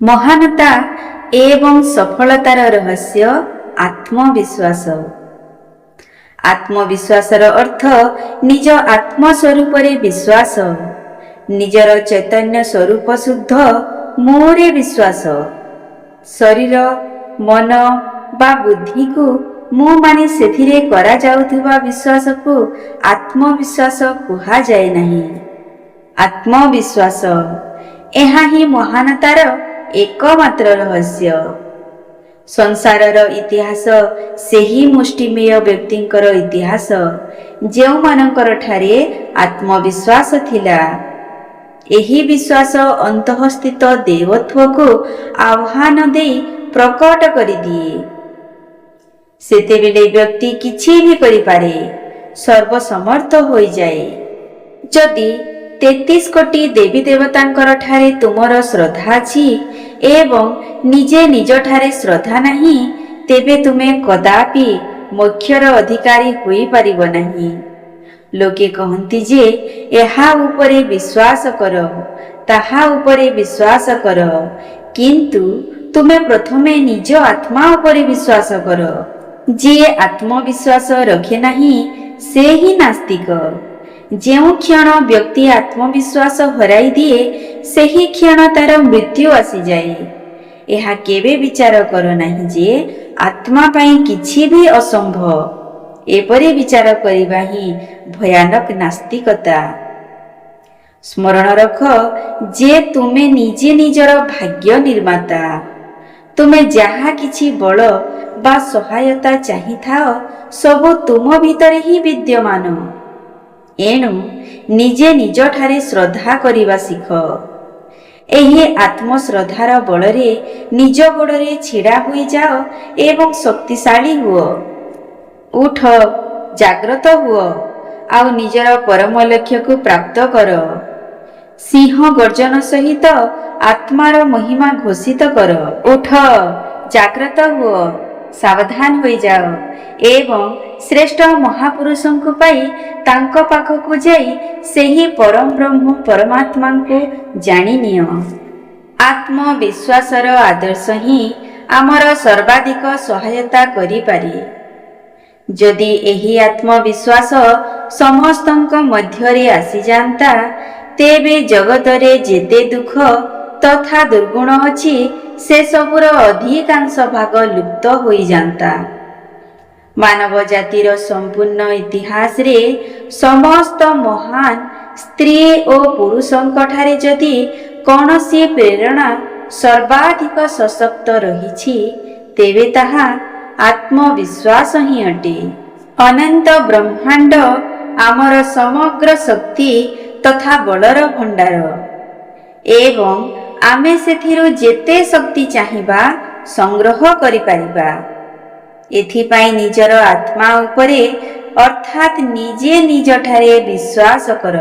महानता एवं सफलतार रहस्य आत्मविश्वास। आत्मविश्वासर अर्थ निज आत्मस्वरूप विश्वास, निजर चैतन्य स्वरूप शुद्ध मोरे विश्वास। शरीर मन बा बुद्धि को मु माने सेथिरे करा जाउथिबा विश्वास को आत्मविश्वास कुहा जाए नहीं। आत्मविश्वास एहा ही महानतार एकमात्र रहस्य। संसारर इतिहास सेही मुष्टिमेय व्यक्तिंकर इतिहास जेउ मानकर ठारे आत्मविश्वास थिला। एही विश्वास अंतःस्थित देवत्व को आह्वान दे प्रकट करि दिए। सेतेबेले व्यक्ति किछि भी करि पारे, सर्वसमर्थ होई जाए। जदि 33 कोटी देवी देवतांकर ठारे तुमर श्रद्धा अछि एवं निजे निज ठारे श्रद्धा नहीं, तेबे तुमे कदापि मोक्षर अधिकारी होई परिबो नहीं। लोके कहंती जे एहा उपरे विश्वास करो, ताहा उपरे विश्वास करो, किंतु तुमे प्रथमे निज आत्मा उपरे विश्वास करो। जे आत्मविश्वास रखे नहीं से ही नास्तिक। जेउ क्षण व्यक्ति आत्मविश्वास हराई दिए से ही क्षण तार मृत्यु आसी जाए। एहा केबे विचार करो नहीं जे आत्मा पाई किछि भी असंभव। एपरि विचार करिबा ही भयानक नास्तिकता। स्मरण रख जे तुमे निजे निजर भाग्य निर्माता। तुमे जहा किछि बल बा सहायता चाहि थाओ सबु तुम भितरे ही विद्यमान। एणु निजे निज ठारे श्रद्धा करिबा सिख। एही आत्मश्रद्धार बलरे निज गोड़रे छिड़ा होई जाओ एवं शक्तिशाली हुओ। उठ, जाग्रत हुओ आउ निजर परम लक्ष्य को प्राप्त कर। सिंह गर्जन सहित आत्मार महिमा घोषित कर। उठ, जाग्रत हुओ, सावधान होई जाओ एवं श्रेष्ठ महापुरुषों को पाई तांको पाखକୁ जाई सेही परम ब्रह्म परमात्मा को जानी नियो। आत्मविश्वासर आदर्श ही आमर सर्वाधिक सहायता करि पारे। जदि एही आत्मविश्वास समस्तंक मध्यरे आसी जानता, तेबे जगतरे जेते दुख तथा दुर्गुण अछि से सबुर अधिकांश भाग लुप्त होई जानता। मानव जातिर संपूर्ण इतिहास रे समस्त महान स्त्री और पुरुषों ठारे जदि कौनसी प्रेरणा सर्वाधिक सशक्त रहिछि, तेबे ताहा आत्मविश्वास ही अटे। अनंत ब्रह्मांड आमर समग्र शक्ति तथा बलर भंडार एवं आमे सेथिरु जेते शक्ति चाहिबा संग्रह करि पारिबा। एथिपाई निजर आत्मा उपरे अर्थात निजे निज ठारे विश्वास कर।